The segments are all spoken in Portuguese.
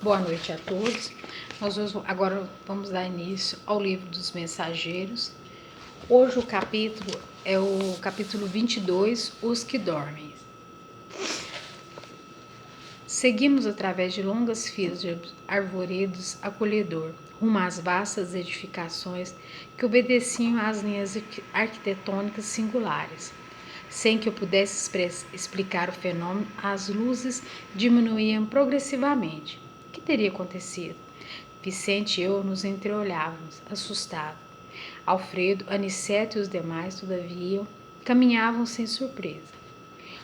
Boa noite a todos. Agora vamos dar início ao livro dos mensageiros. Hoje o capítulo é o capítulo 22, Os que dormem. Seguimos através de longas filas de arvoredos acolhedor, rumo às vastas edificações que obedeciam às linhas arquitetônicas singulares. Sem que eu pudesse explicar o fenômeno, as luzes diminuíam progressivamente. O que teria acontecido? Vicente e eu nos entreolhávamos, assustados. Alfredo, Aniceto e os demais, todavia, caminhavam sem surpresa.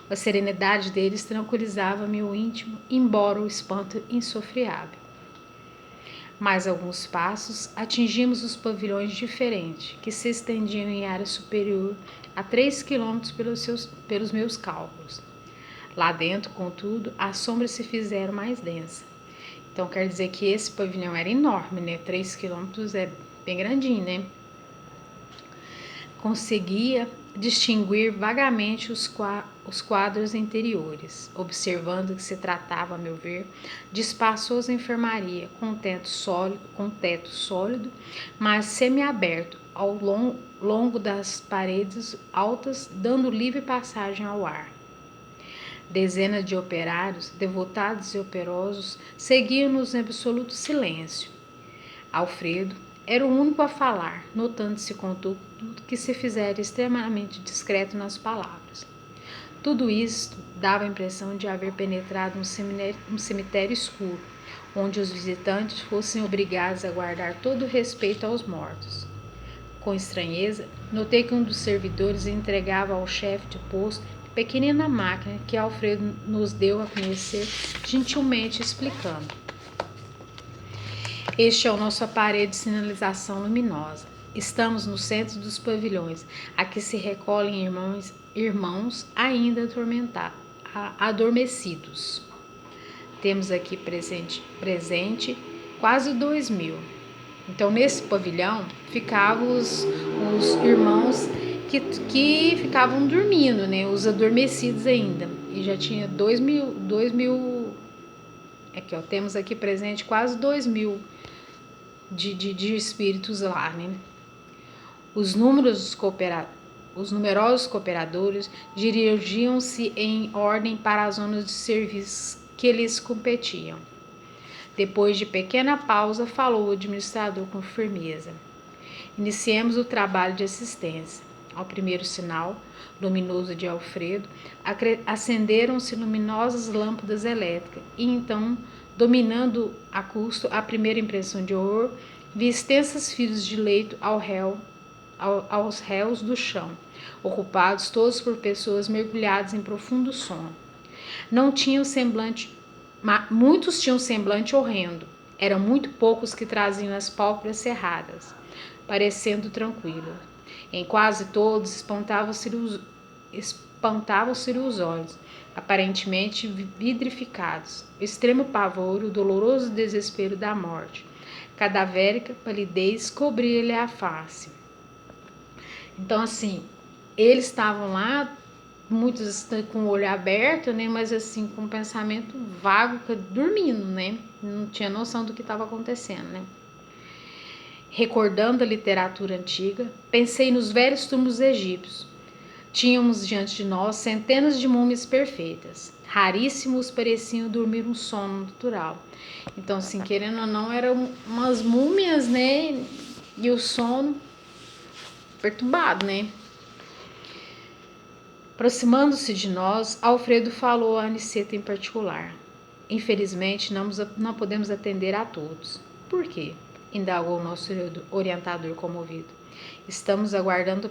A serenidade deles tranquilizava meu íntimo, embora o espanto insofriável. Mais alguns passos, atingimos os pavilhões diferentes, que se estendiam em área superior a 3 quilômetros pelos meus cálculos. Lá dentro, contudo, as sombras se fizeram mais densas. Então, quer dizer que esse pavilhão era enorme, né? 3 quilômetros é bem grandinho, né? Conseguia distinguir vagamente os quadros interiores, observando que se tratava, a meu ver, de espaçosa enfermaria com teto sólido, mas semiaberto ao longo das paredes altas, dando livre passagem ao ar. Dezenas de operários, devotados e operosos, seguiam-nos em absoluto silêncio. Alfredo era o único a falar, notando-se contudo que se fizera extremamente discreto nas palavras. Tudo isto dava a impressão de haver penetrado um cemitério escuro, onde os visitantes fossem obrigados a guardar todo o respeito aos mortos. Com estranheza, notei que um dos servidores entregava ao chefe de posto pequenina máquina que Alfredo nos deu a conhecer, gentilmente explicando. Este é o nosso aparelho de sinalização luminosa. Estamos no centro dos pavilhões, a que se recolhem irmãos ainda adormecidos. Temos aqui presente quase 2.000. Então, nesse pavilhão ficavam os irmãos que ficavam dormindo, né? Os adormecidos ainda. E já tinha 2.000. Aqui, ó, temos aqui presente quase 2.000 de espíritos lá, né? Os numerosos cooperadores dirigiam-se em ordem para as zonas de serviço que lhes competiam. Depois de pequena pausa, falou o administrador com firmeza. Iniciemos o trabalho de assistência. Ao primeiro sinal luminoso de Alfredo, acenderam-se luminosas lâmpadas elétricas e então, dominando a custo a primeira impressão de horror, vi extensas filas de leito aos réus do chão, ocupados todos por pessoas mergulhadas em profundo sono. Muitos tinham semblante horrendo. Eram muito poucos que traziam as pálpebras cerradas, parecendo tranquilos. Em quase todos espantavam-se os olhos, aparentemente vidrificados. O extremo pavor, o doloroso desespero da morte. Cadavérica palidez cobria-lhe a face. Então, assim, eles estavam lá, muitos com o olho aberto, né? Mas assim, com um pensamento vago, dormindo, né? Não tinha noção do que estava acontecendo, né? Recordando a literatura antiga, pensei nos velhos túmulos egípcios. Tínhamos diante de nós centenas de múmias perfeitas. Raríssimos pareciam dormir um sono natural. Então, assim, querendo ou não, eram umas múmias, né? E o sono perturbado, né? Aproximando-se de nós, Alfredo falou a Aniceto em particular. Infelizmente, não podemos atender a todos. Por quê? Indagou o nosso orientador comovido. Estamos aguardando o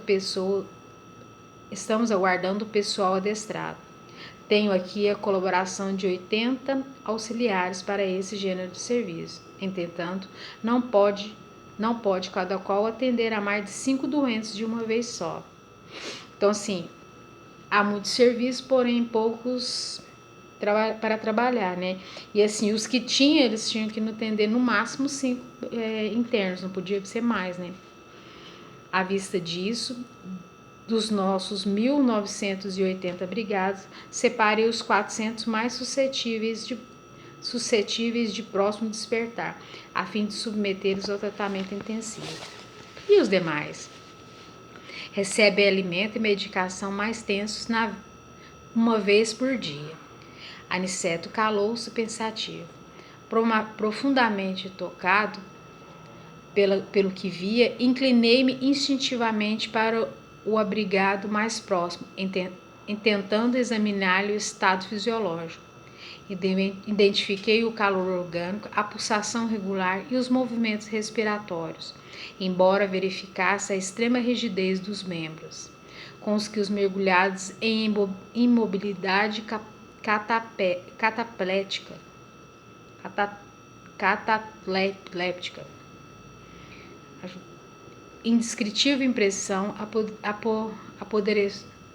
pessoal adestrado. Tenho aqui a colaboração de 80 auxiliares para esse gênero de serviço. Entretanto, não pode cada qual atender a mais de 5 doentes de uma vez só. Então, assim, há muito serviço, porém poucos para trabalhar, né? E assim, os que tinham, eles tinham que atender no máximo 5 internos, não podia ser mais, né? À vista disso, dos nossos 1.980 brigados, separei os 400 mais suscetíveis suscetíveis de próximo despertar, a fim de submetê-los ao tratamento intensivo. E os demais? Recebem alimento e medicação mais tensos uma vez por dia. Aniceto calou-se pensativo. Profundamente tocado pelo que via, inclinei-me instintivamente para o abrigado mais próximo, tentando examinar-lhe o estado fisiológico. Identifiquei o calor orgânico, a pulsação regular e os movimentos respiratórios, embora verificasse a extrema rigidez dos membros, com os que os mergulhados em imobilidade cataplética. Indescritível impressão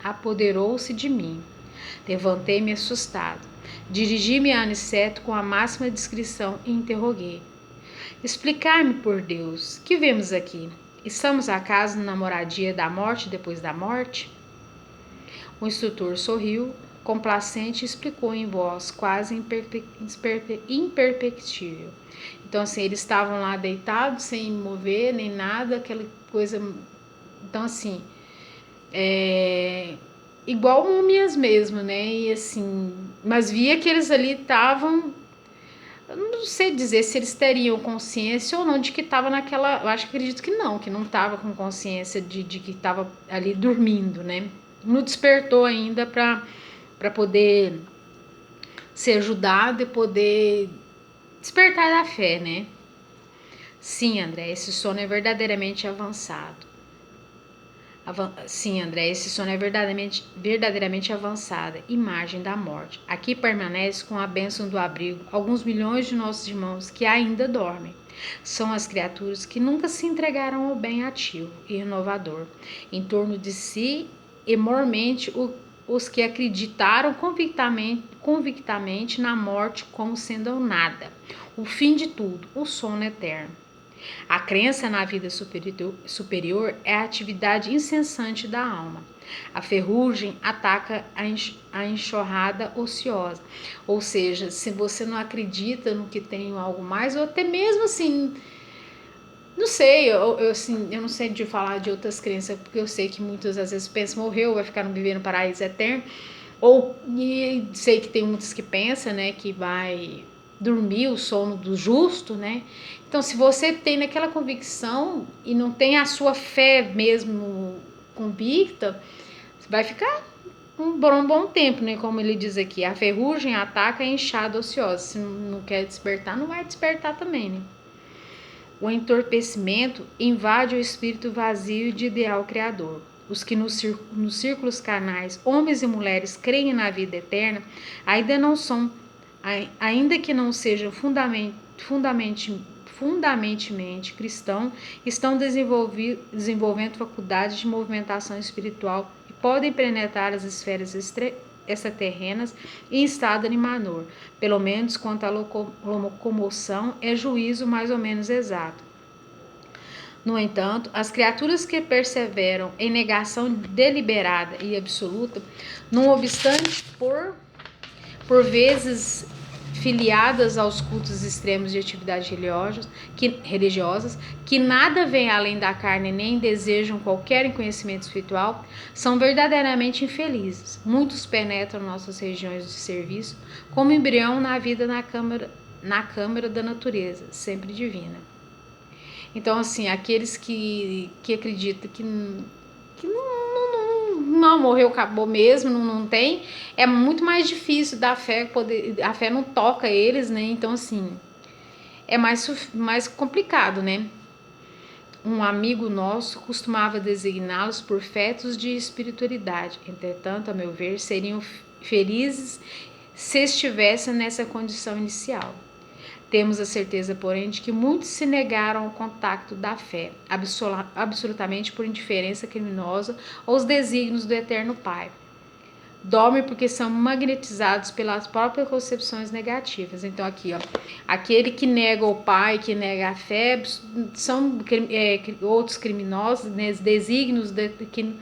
apoderou-se de mim. Levantei-me assustado. Dirigi-me a Aniceto com a máxima discrição e interroguei. Explicar-me, por Deus, que vemos aqui? Estamos acaso na moradia da morte depois da morte? O instrutor sorriu, complacente, e explicou em voz quase imperceptível. Então, assim, eles estavam lá deitados, sem mover, nem nada, aquela coisa... Então, assim, igual múmias mesmo, né? E assim, mas via que eles ali estavam... Eu não sei dizer se eles teriam consciência ou não de que estava naquela... Eu acredito que não estava com consciência de que estava ali dormindo, né? Não despertou ainda para poder ser ajudado e poder despertar da fé, né? Sim, André, esse sono é verdadeiramente avançado. Sim, André, esse sono é verdadeiramente avançada, imagem da morte. Aqui permanece com a bênção do abrigo alguns milhões de nossos irmãos que ainda dormem. São as criaturas que nunca se entregaram ao bem ativo e renovador. Em torno de si, e mormente, os que acreditaram convictamente na morte como sendo o nada, o fim de tudo, o sono eterno. A crença na vida superior é a atividade incessante da alma. A ferrugem ataca a enxurrada ociosa. Ou seja, se você não acredita no que tem algo mais, ou até mesmo assim, não sei, eu não sei de falar de outras crenças, porque eu sei que muitas às vezes pensam, morreu, vai ficar vivendo no paraíso eterno. E sei que tem muitos que pensam, né, que vai dormir o sono do justo, né? Então, se você tem naquela convicção e não tem a sua fé mesmo convicta, você vai ficar um bom tempo, né? Como ele diz aqui, a ferrugem ataca a enxada ociosa. Se não quer despertar, não vai despertar também, né? O entorpecimento invade o espírito vazio de ideal criador. Os que nos círculos carnais, homens e mulheres, creem na vida eterna, ainda que não sejam fundamentalmente cristão, estão desenvolvendo faculdades de movimentação espiritual e podem penetrar as esferas extraterrenas em estado animador. Pelo menos quanto à locomoção, é juízo mais ou menos exato. No entanto, as criaturas que perseveram em negação deliberada e absoluta, não obstante por vezes filiadas aos cultos extremos de atividades religiosas, que nada vêm além da carne nem desejam qualquer conhecimento espiritual, são verdadeiramente infelizes. Muitos penetram nossas regiões de serviço como embrião na vida na câmara da natureza, sempre divina. Então, assim, aqueles que acreditam que não morreu, acabou mesmo, não tem, é muito mais difícil da fé a fé não toca eles, né? Então, assim, é mais complicado, né? Um amigo nosso costumava designá-los por fetos de espiritualidade. Entretanto, a meu ver, seriam felizes se estivessem nessa condição inicial. Temos a certeza, porém, de que muitos se negaram ao contato da fé, absolutamente por indiferença criminosa aos desígnios do Eterno Pai. Dormem porque são magnetizados pelas próprias concepções negativas. Então, aqui, ó, aquele que nega o Pai, que nega a fé, são outros criminosos, né, desígnios que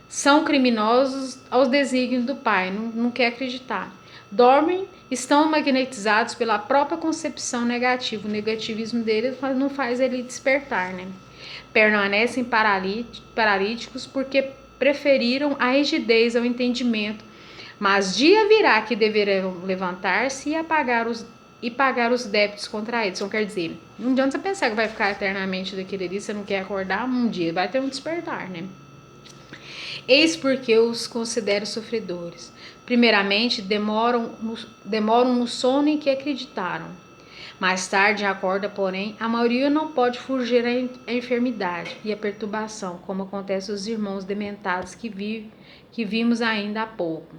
são criminosos aos desígnios do Pai, não quer acreditar. dormem, estão magnetizados pela própria concepção negativa. O negativismo deles não faz ele despertar, né? Permanecem paralíticos porque preferiram a rigidez ao entendimento, mas dia virá que deverão levantar-se e pagar os débitos contraídos. Então, quer dizer, não adianta você pensar que vai ficar eternamente daquele ali, você não quer acordar, um dia vai ter um despertar, né? Eis porque eu os considero sofredores. Primeiramente, demoram no sono em que acreditaram. Mais tarde acorda, porém, a maioria não pode fugir à enfermidade e à perturbação, como acontece aos irmãos dementados que vimos ainda há pouco.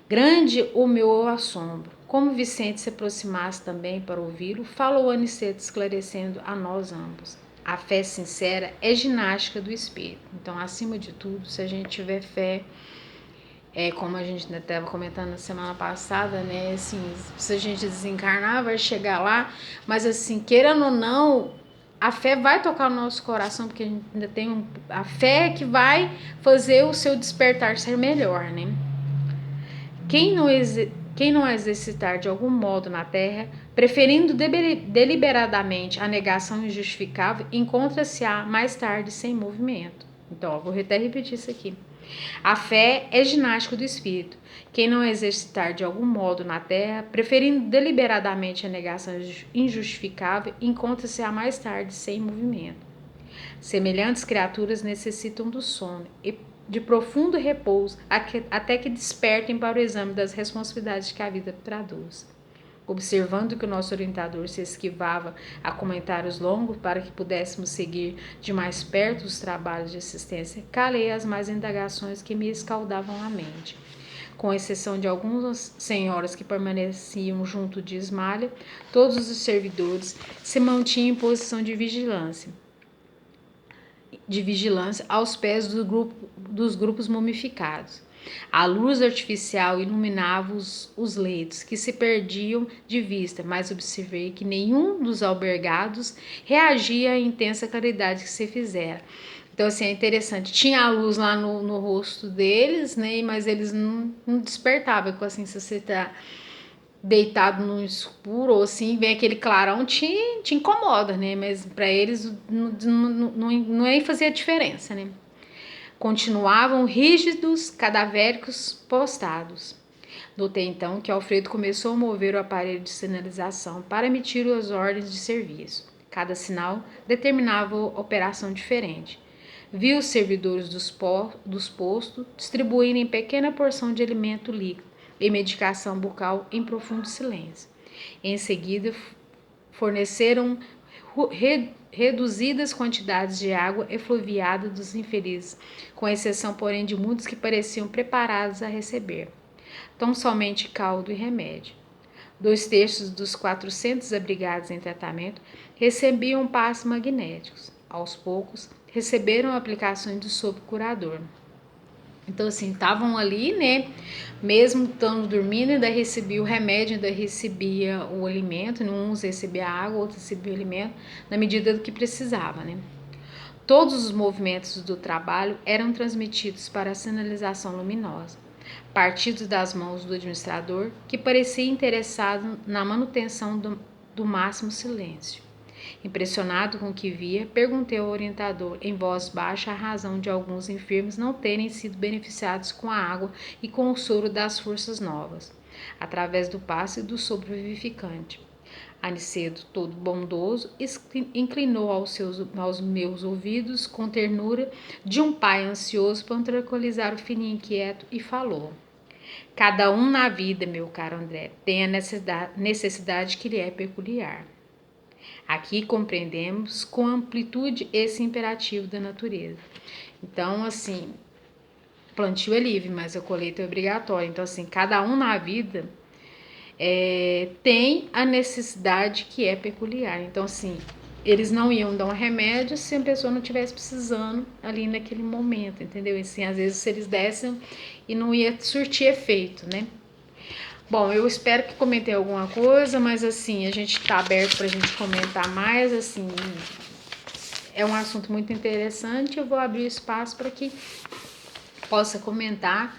Grande o meu assombro. Como Vicente se aproximasse também para ouvi-lo, falou Aniceto, esclarecendo a nós ambos. A fé sincera é ginástica do espírito. Então, acima de tudo, se a gente tiver fé, como a gente estava comentando na semana passada, né? Assim, se a gente desencarnar, vai chegar lá, mas assim, queirando ou não, a fé vai tocar no nosso coração, porque a gente ainda tem a fé que vai fazer o seu despertar ser melhor, né? Quem não exercitar de algum modo na terra, preferindo deliberadamente a negação injustificável, encontra-se-á mais tarde sem movimento. Então, vou até repetir isso aqui. A fé é ginástica do espírito. Quem não exercitar de algum modo na terra, preferindo deliberadamente a negação injustificável, encontra-se-á mais tarde sem movimento. Semelhantes criaturas necessitam do sono e de profundo repouso até que despertem para o exame das responsabilidades que a vida traduz. Observando que o nosso orientador se esquivava a comentários longos para que pudéssemos seguir de mais perto os trabalhos de assistência, calei as mais indagações que me escaldavam a mente. Com exceção de algumas senhoras que permaneciam junto de Ismália, todos os servidores se mantinham em posição de vigilância aos pés dos grupos mumificados. A luz artificial iluminava os leitos, que se perdiam de vista, mas observei que nenhum dos albergados reagia à intensa claridade que se fizera. Então, assim, é interessante. Tinha a luz lá no rosto deles, né? Mas eles não despertavam. Assim, se você tá deitado no escuro ou assim, vem aquele clarão, te incomoda, né? Mas para eles não é fazia diferença, né? Continuavam rígidos, cadavéricos, postados. Notei então que Alfredo começou a mover o aparelho de sinalização para emitir as ordens de serviço. Cada sinal determinava operação diferente. Vi os servidores dos postos distribuírem pequena porção de alimento líquido e medicação bucal em profundo silêncio. Em seguida, forneceram reduzidas quantidades de água efluviada dos infelizes, com exceção, porém, de muitos que pareciam preparados a receber. Tão somente caldo e remédio. 2/3 dos 400 abrigados em tratamento recebiam passos magnéticos. Aos poucos, receberam aplicações de sopro curador. Então, assim, estavam ali, né? Mesmo estando dormindo, ainda recebia o remédio, ainda recebia o alimento. Uns recebia água, outros recebiam o alimento, na medida do que precisava, né? Todos os movimentos do trabalho eram transmitidos para a sinalização luminosa, partidos das mãos do administrador, que parecia interessado na manutenção do máximo silêncio. Impressionado com o que via, perguntei ao orientador em voz baixa a razão de alguns enfermos não terem sido beneficiados com a água e com o soro das forças novas, através do passe e do sopro vivificante. Aniceto, todo bondoso, inclinou aos meus ouvidos com ternura de um pai ansioso para tranquilizar o filhinho inquieto e falou: cada um na vida, meu caro André, tem a necessidade que lhe é peculiar. Aqui compreendemos com amplitude esse imperativo da natureza. Então, assim, plantio é livre, mas a colheita é obrigatória. Então, assim, cada um na vida tem a necessidade que é peculiar. Então, assim, eles não iam dar um remédio se a pessoa não estivesse precisando ali naquele momento, entendeu? E, assim, às vezes, se eles dessem e não ia surtir efeito, né? Bom, eu espero que comentei alguma coisa, mas assim, a gente está aberto para a gente comentar mais, assim, é um assunto muito interessante, eu vou abrir espaço para que possa comentar